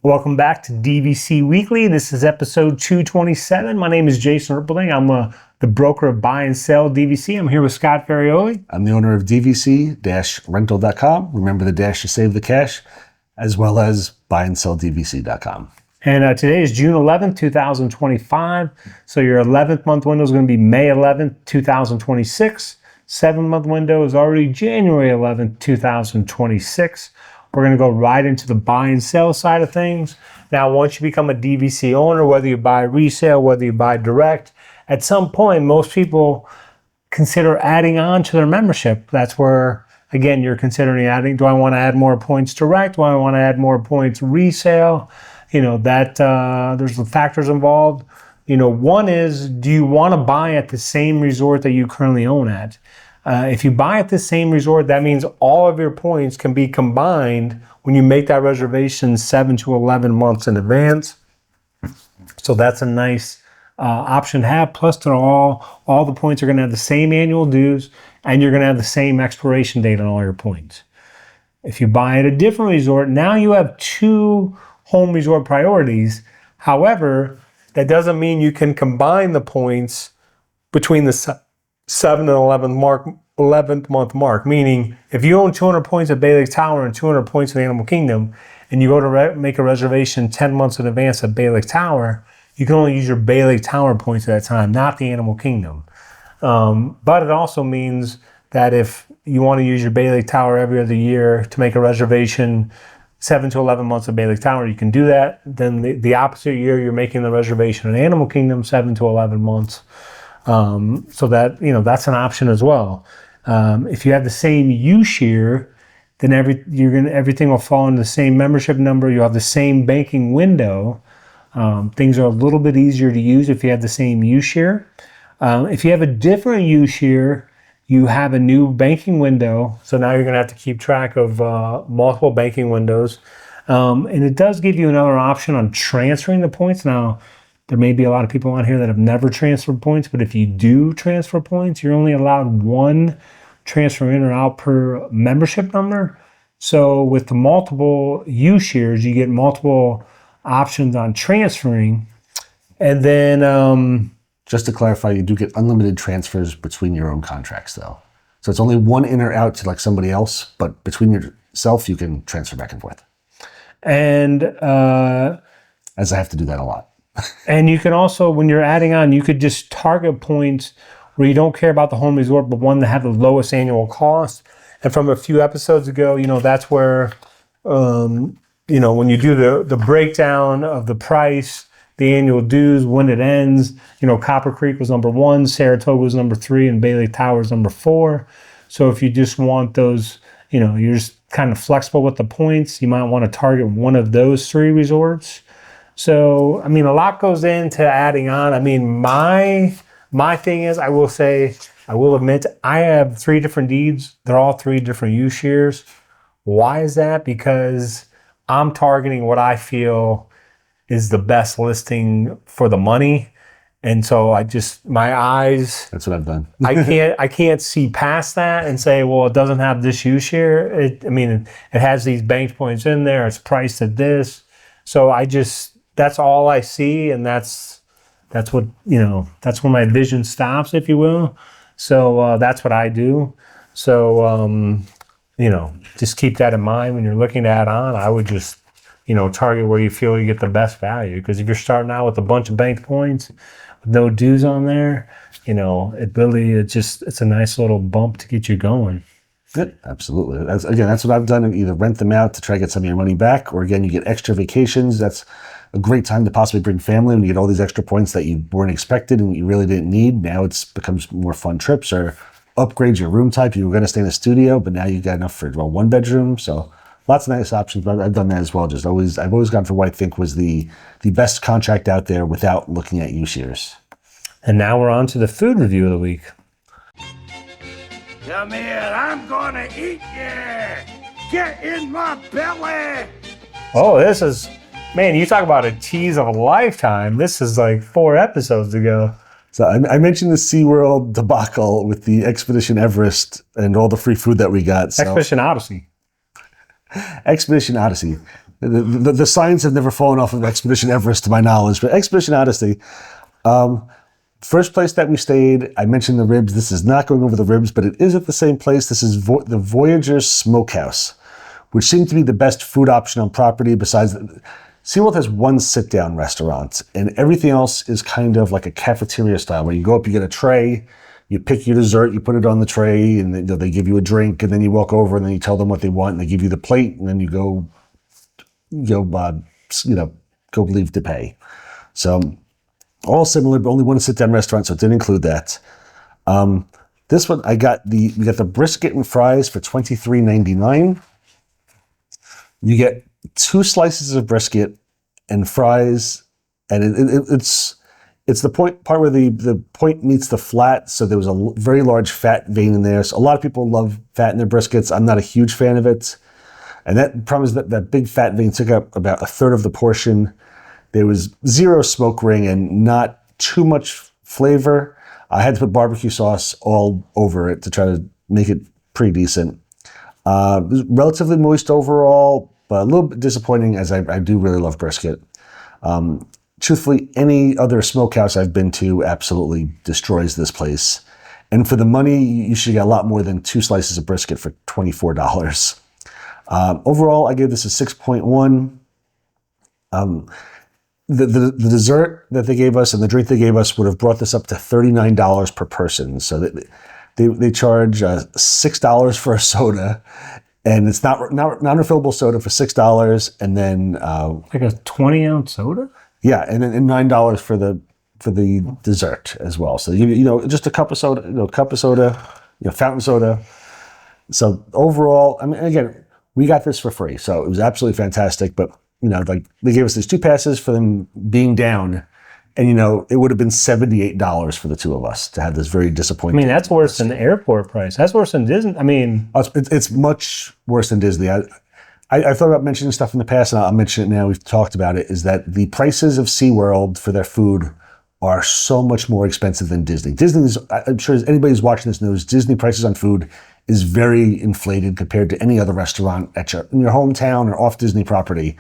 Welcome back to DVC Weekly. This is episode 227. My name is Jason Rippling. I'm the broker of Buy and Sell DVC. I'm here with Scott Ferrioli. I'm the owner of DVC-RENTAL.com. Remember the dash to save the cash, as well as buyandsellDVC.com. And today is June 11th, 2025. So your 11th month window is going to be May 11th, 2026. 7-month window is already January 11th, 2026. We're going to go right into the buy and sell side of things. Now, once you become a DVC owner, whether you buy resale, whether you buy direct, at some point, most people consider adding on to their membership. That's where, again, you're considering adding. Do I want to add more points direct? Do I want to add more points resale? You know, there's the factors involved. You know, one is, do you want to buy at the same resort that you currently own at? If you buy at the same resort, that means all of your points can be combined when you make that reservation 7 to 11 months in advance. So that's a nice option to have. Plus, all the points are going to have the same annual dues, and you're going to have the same expiration date on all your points. If you buy at a different resort, now you have 2 home resort priorities. However, that doesn't mean you can combine the points between the 7 and 11th month mark, meaning if you own 200 points at Bay Lake Tower and 200 points in the Animal Kingdom, and you go to make a reservation 10 months in advance at Bay Lake Tower, you can only use your Bay Lake Tower points at that time, not the Animal Kingdom. But it also means that if you want to use your Bay Lake Tower every other year to make a reservation 7 to 11 months at Bay Lake Tower, you can do that. Then the opposite year, you're making the reservation in Animal Kingdom 7 to 11 months. So that, you know, that's an option as well. If you have the same use year, then everything will fall into the same membership number. You'll have the same banking window. Things are a little bit easier to use if you have the same use year. If you have a different use year, you have a new banking window. So now you're going to have to keep track of multiple banking windows. And it does give you another option on transferring the points. Now, there may be a lot of people on here that have never transferred points, but if you do transfer points, you're only allowed 1 transfer in or out per membership number. So with the multiple use years, you get multiple options on transferring. And then just to clarify, you do get unlimited transfers between your own contracts, though. So it's only 1 in or out to like somebody else, but between yourself, you can transfer back and forth. And as I have to do that a lot. And you can also, when you're adding on, you could just target points where you don't care about the home resort, but one that have the lowest annual cost. And from a few episodes ago, you know, that's where, you know, when you do the breakdown of the price, the annual dues, when it ends, you know, Copper Creek was number 1, Saratoga was number 3, and Bay Lake Tower is number 4. So if you just want those, you know, you're just kind of flexible with the points, you might want to target one of those 3 resorts. So, I mean, a lot goes into adding on. I mean, my thing is, I will admit, I have 3 different deeds. They're all 3 different use years. Why is that? Because I'm targeting what I feel is the best listing for the money. And so my eyes. That's what I've done. I can't see past that and say, well, it doesn't have this use year. It has these banked points in there. It's priced at this. So that's all I see, and that's what, you know, that's where my vision stops, if you will. So that's what I do. So, you know, just keep that in mind when you're looking to add on. I would just, you know, target where you feel you get the best value. Because if you're starting out with a bunch of banked points, with no dues on there, you know, it's a nice little bump to get you going. Good. Absolutely. That's what I've done. Either rent them out to try to get some of your money back, or again, you get extra vacations. That's a great time to possibly bring family when you get all these extra points that you weren't expected and you really didn't need. Now it becomes more fun trips, or upgrade your room type. You were going to stay in a studio, but now you got enough for 1 bedroom. So lots of nice options. But I've done that as well. I've always gone for what I think was the best contract out there without looking at use years. And now we're on to the food review of the week. Come here, I'm gonna eat you! Get in my belly! Oh, this is, man, you talk about a tease of a lifetime. This is like 4 episodes ago. So I mentioned the SeaWorld debacle with the Expedition Everest and all the free food that we got. So. Expedition Odyssey. Expedition Odyssey. The signs have never fallen off of Expedition Everest, to my knowledge, but Expedition Odyssey. First place that we stayed, I mentioned the ribs. This is not going over the ribs, but it is at the same place. This is the Voyager Smokehouse, which seemed to be the best food option on property besides... SeaWorld has one sit-down restaurant, and everything else is kind of like a cafeteria style, where you go up, you get a tray, you pick your dessert, you put it on the tray, and they give you a drink, and then you walk over, and then you tell them what they want, and they give you the plate, and then you go leave to pay. So all similar, but only one sit-down restaurant, so it didn't include that. This one, we got the brisket and fries for $23.99. You get 2 slices of brisket and fries, and it's the part where the point meets the flat, so there was a very large fat vein in there. So a lot of people love fat in their briskets. I'm not a huge fan of it. And that problem is that big fat vein took up about a third of the portion. There was 0 smoke ring and not too much flavor. I had to put barbecue sauce all over it to try to make it pretty decent. It was relatively moist overall, but a little bit disappointing, as I do really love brisket. Truthfully, any other smokehouse I've been to absolutely destroys this place. And for the money, you should get a lot more than 2 slices of brisket for $24. Overall, I gave this a 6.1. The dessert that they gave us and the drink they gave us would have brought this up to $39 per person. So they charge $6 for a soda, and it's not refillable soda for $6, and then Like a 20-ounce soda? yeah, and then $9 for the dessert as well. So just a cup of soda, fountain soda. So overall, I mean, again, we got this for free, so it was absolutely fantastic. But they gave us these 2 passes for them being down, and it would have been $78 for the 2 of us to have this very disappointing. I mean, that's worse than the airport price. That's worse than Disney. I mean, it's much worse than Disney. I thought about mentioning stuff in the past, and I'll mention it now. We've talked about it. Is that the prices of SeaWorld for their food are so much more expensive than Disney. Disney's, I'm sure anybody who's watching this knows, Disney prices on food is very inflated compared to any other restaurant in your hometown or off Disney property.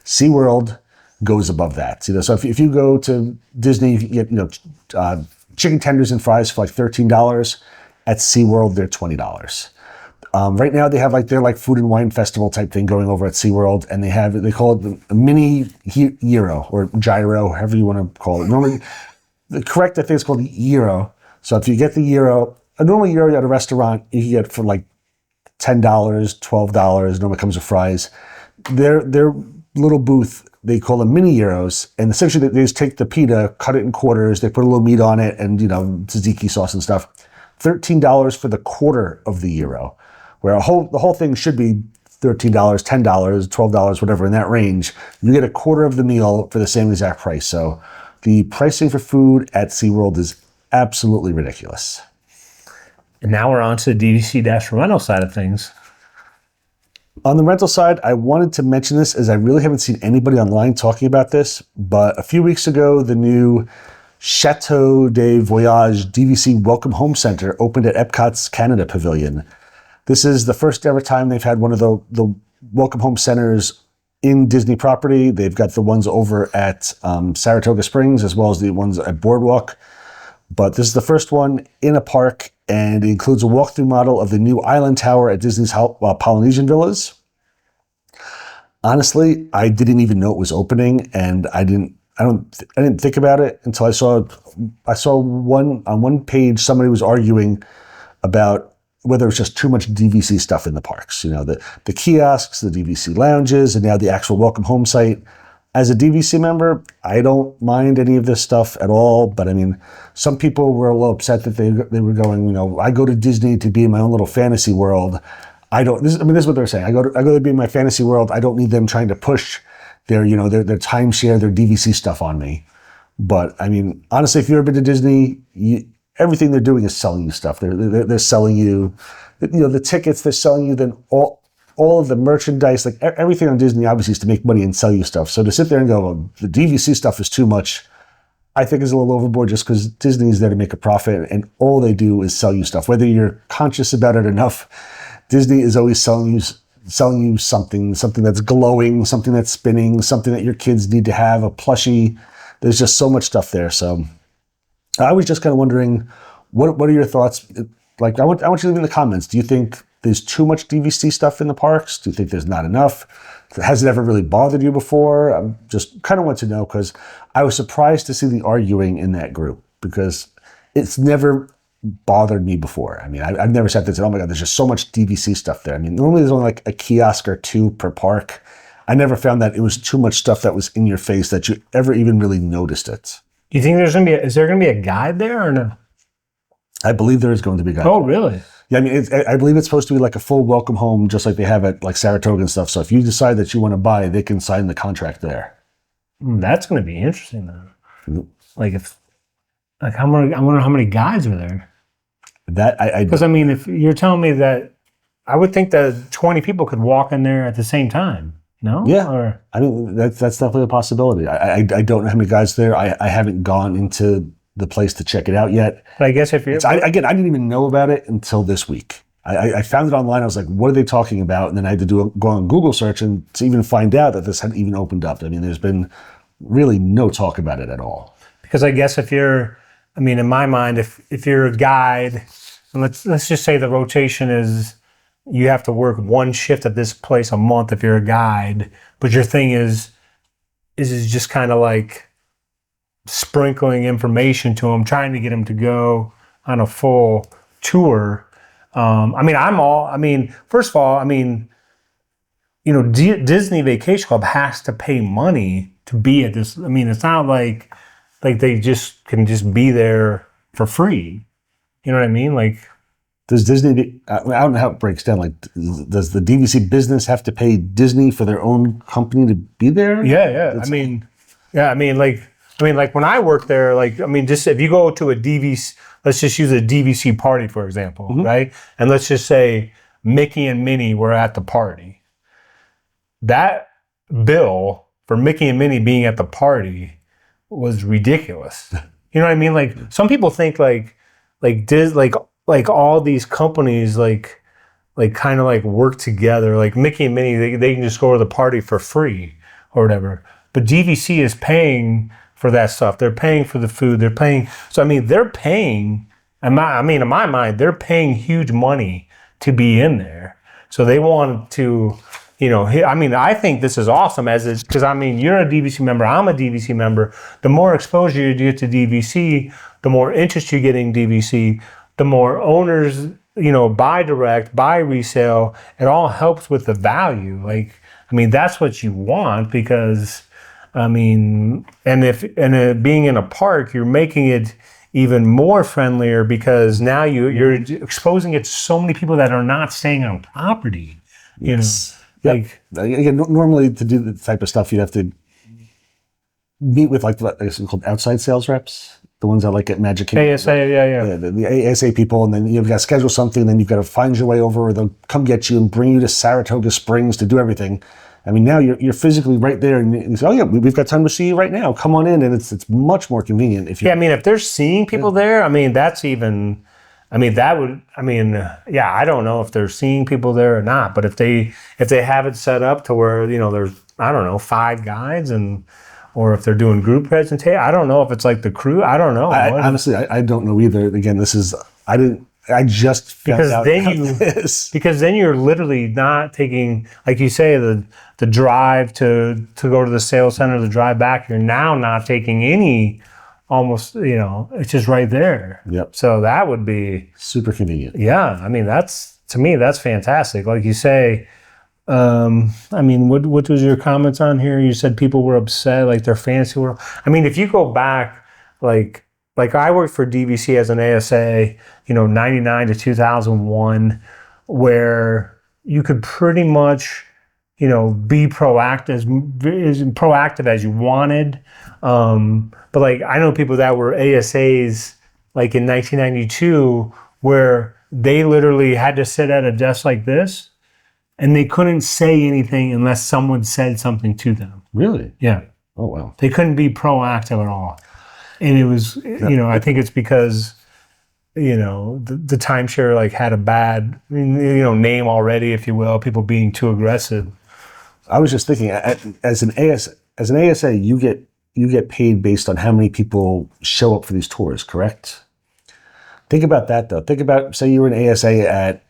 SeaWorld goes above that. So if you go to Disney, you get chicken tenders and fries for like $13. At SeaWorld, they're $20. Right now they have their food and wine festival type thing going over at SeaWorld, and they call it a mini gyro or gyro, however you want to call it. Normally, the correct I think it's called the gyro. So if you get the gyro, a normal gyro at a restaurant you can get for like $10, $12. Normally comes with fries. Their little booth, they call them mini gyros, and essentially they just take the pita, cut it in quarters, they put a little meat on it, and tzatziki sauce and stuff. $13 for the quarter of the gyro, where the whole thing should be $13, $10, $12, whatever in that range. You get a quarter of the meal for the same exact price. So the pricing for food at SeaWorld is absolutely ridiculous. and now we're on to the DVC-rental side of things. On the rental side, I wanted to mention this as I really haven't seen anybody online talking about this, but a few weeks ago, the new Château de Voyage DVC Welcome Home Center opened at Epcot's Canada Pavilion. This is the first ever time they've had one of the Welcome Home Centers in Disney property. They've got the ones over at Saratoga Springs as well as the ones at Boardwalk. But this is the first one in a park, and it includes a walkthrough model of the new Island Tower at Disney's Polynesian Villas. Honestly, I didn't even know it was opening, and I didn't think about it until I saw one page somebody was arguing about whether it's just too much DVC stuff in the parks. You know, the kiosks, the DVC lounges, and now the actual welcome home site. As a DVC member, I don't mind any of this stuff at all, but I mean, some people were a little upset that they were going, you know, I go to Disney to be in my own little fantasy world. This is what they're saying. I go to be in my fantasy world. I don't need them trying to push their timeshare, their DVC stuff on me. But I mean, honestly, if you've ever been to Disney, everything they're doing is selling you stuff. They're selling you, the tickets. They're selling you then all of the merchandise. Like everything on Disney obviously is to make money and sell you stuff. So to sit there and go, well, the DVC stuff is too much, I think is a little overboard, just because Disney is there to make a profit and all they do is sell you stuff. Whether you're conscious about it enough, Disney is always selling you selling you something that's glowing, something that's spinning, something that your kids need to have, a plushie. There's just so much stuff there. So I was just kind of wondering, what are your thoughts? Like, I want you to leave in the comments. Do you think there's too much DVC stuff in the parks? Do you think there's not enough? Has it ever really bothered you before? I just kind of want to know, because I was surprised to see the arguing in that group, because it's never bothered me before. I mean, I've never sat there and said, oh my God, there's just so much DVC stuff there. I mean, normally there's only like a kiosk or two per park. I never found that it was too much stuff that was in your face that you ever even really noticed it. Do you think is there going to be a guide there or no? I believe there is going to be a guide. Oh, really? Yeah, I mean, I believe it's supposed to be like a full welcome home, just like they have at like Saratoga and stuff. So if you decide that you want to buy, they can sign the contract there. That's going to be interesting then. I wonder how many guides are there. That because I mean, if you're telling me that, I would think that 20 people could walk in there at the same time. No? Yeah. Or, I mean, that's definitely a possibility. I don't know how many guys there. I haven't gone into the place to check it out yet. But I guess if you're... I didn't even know about it until this week. I found it online. I was like, what are they talking about? And then I had to go on Google search and to even find out that this had even opened up. I mean, there's been really no talk about it at all. Because I guess if you're... I mean, in my mind, if you're a guide, and let's just say the rotation is you have to work one shift at this place a month if you're a guide, but your thing is just kind of like sprinkling information to them, trying to get them to go on a full tour. First of all, Disney Vacation Club has to pay money to be at this. I mean, it's not like they just can just be there for free. You know what I mean? Like, does Disney, I don't know how it breaks down. Like, does the DVC business have to pay Disney for their own company to be there? Yeah. Like when I worked there, just if you go to a DVC, let's just use a DVC party, for example, right? And let's just say Mickey and Minnie were at the party. That bill for Mickey and Minnie being at the party was ridiculous. You know what I mean? Like, some people think like all these companies kind of work together. Like Mickey and Minnie, they can just go to the party for free or whatever. But DVC is paying for that stuff. They're paying for the food. They're paying. So, I mean, they're paying, in my mind, they're paying huge money to be in there. So they want to, I think this is awesome because, you're a DVC member. I'm a DVC member. The more exposure you get to DVC, the more interest you get in DVC, the more owners, buy direct, buy resale. It all helps with the value. That's what you want because, being in a park, you're making it even more friendlier because now you're exposing it to so many people that are not staying on property. Yes. Again, normally to do the type of stuff, you'd have to meet with called outside sales reps, the ones that at Magic Kingdom. ASA, yeah. The ASA people, and then you've got to schedule something, then you've got to find your way over, or they'll come get you and bring you to Saratoga Springs to do everything. Now you're physically right there, and you say, "Oh yeah, we've got time to see you right now. Come on in," and it's much more convenient if you. Yeah, if they're seeing people there, that's even. I don't know if they're seeing people there or not, but if they have it set up to where there's 5 guides or if they're doing group presentation, I don't know if it's like the crew. I don't know. Honestly, I don't know either. Again, I just found out this. Because then you're literally not taking, like you say, the drive to go to the sales center, the drive back. You're now not taking any. Almost, it's just right there. Yep. So that would be super convenient. Yeah, to me that's fantastic. Like you say, what was your comments on here? You said people were upset, like their fantasy world. If you go back, like I worked for DVC as an ASA, 99 to 2001, where you could pretty much, be proactive as you wanted. But I know people that were ASAs in 1992 where they literally had to sit at a desk like this and they couldn't say anything unless someone said something to them. Really? Yeah. Oh, wow. They couldn't be proactive at all. And it was, I think it's because, the timeshare like had a bad, name already, if you will, people being too aggressive. I was just thinking, as an ASA, you get paid based on how many people show up for these tours, correct? Think about that though. Think about, say you were an ASA at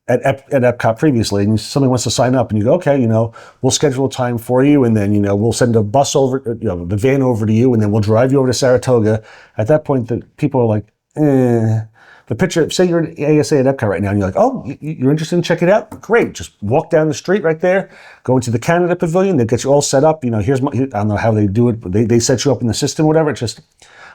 Epcot previously, and somebody wants to sign up, and you go, okay, we'll schedule a time for you, and then we'll send a bus over, the van over to you, and then we'll drive you over to Saratoga. At that point, the people are like, The picture, say you're an ASA at Epcot right now, and you're like, oh, you're interested in checking it out? Great, just walk down the street right there, go into the Canada Pavilion, they get you all set up. Here's I don't know how they do it, but they set you up in the system, whatever. It's just,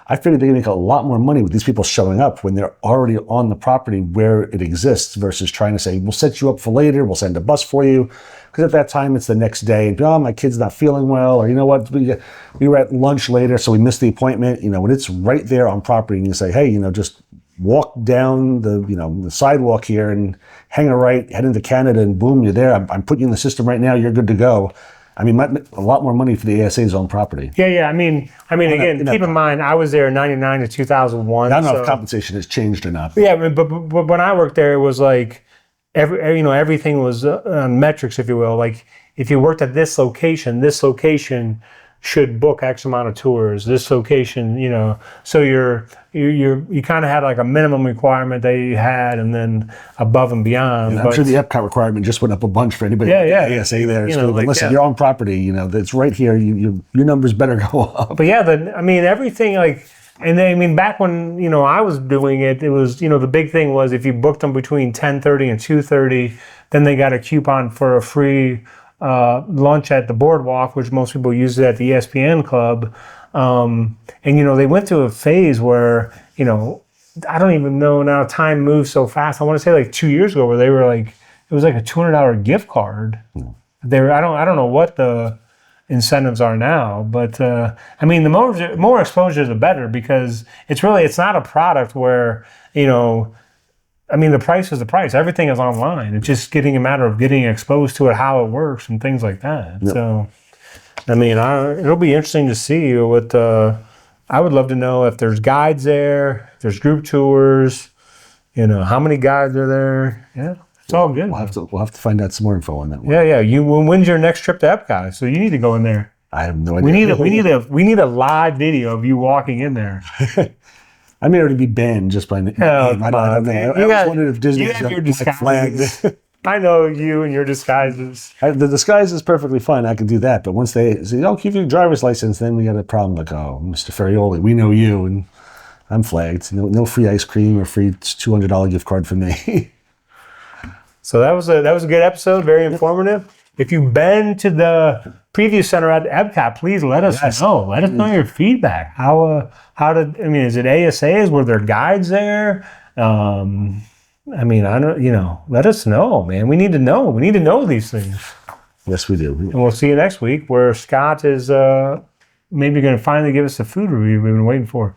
I figured they can make a lot more money with these people showing up when they're already on the property where it exists versus trying to say, we'll set you up for later, we'll send a bus for you. Because at that time, it's the next day, and oh, my kid's not feeling well, or you know what, we were at lunch later, so we missed the appointment. When it's right there on property, and you say, hey, just walk down the sidewalk here and hang a right, head into Canada, and boom, you're there. I'm putting you in the system right now. You're good to go. I mean, a lot more money for the ASA's own property. Yeah. I mean, again, keep in mind, I was there in '99 to 2001. I don't know if compensation has changed or not. Yeah, but when I worked there, it was like everything was on metrics, if you will. Like if you worked at this location should book X amount of tours. This location, so you kind of had like a minimum requirement that you had, and then above and beyond. And I'm sure the Epcot requirement just went up a bunch for anybody at the ASA there. Listen, you're on property. It's right here. Your numbers better go up. But yeah, everything like. And then, back when, I was doing it, it was, the big thing was if you booked them between 10:30 and 2:30, then they got a coupon for a free lunch at the boardwalk, which most people use it at the ESPN club. And they went through a phase where, I don't even know now, time moves so fast. I want to say like 2 years ago where they were like, it was like a $200 gift card. I don't know what the incentives are now, but the more exposure the better, because it's not a product where the price is the price. Everything is online. It's just getting a matter of getting exposed to it, how it works, and things like that. Yep. So it'll be interesting to see what I would love to know if there's guides there, if there's group tours, how many guides are there. Yeah. It's all good. We'll have to find out some more info on that one. Yeah. When's your next trip to Epcot? So you need to go in there. I have no idea. We need a live video of you walking in there. I may already be banned just by name. I was wondering if Disney has your disguises. I know you and your disguises. The disguise is perfectly fine. I can do that. But once they say, "Oh, keep your driver's license," then we got a problem. Like, oh, Mr. Ferrioli, we know you, and I'm flagged. No free ice cream or free $200 gift card for me. So that was a good episode, very informative. If you've been to the preview center at Epcot, please let us know. Let us know your feedback. Is it ASAs? Were there guides there? I don't. Let us know, man. We need to know. We need to know these things. Yes, we do. And we'll see you next week, where Scott is maybe going to finally give us the food review we've been waiting for.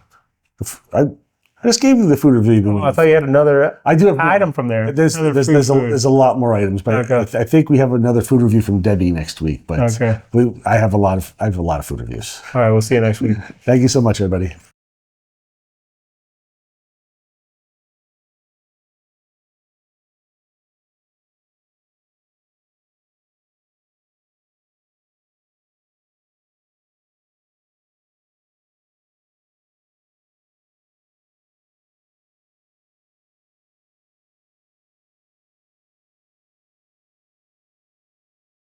I just gave you the food review. I thought you had another item from there. There's a lot more items, but okay. I think we have another food review from Debbie next week. But I have a lot of food reviews. All right, we'll see you next week. Thank you so much, everybody.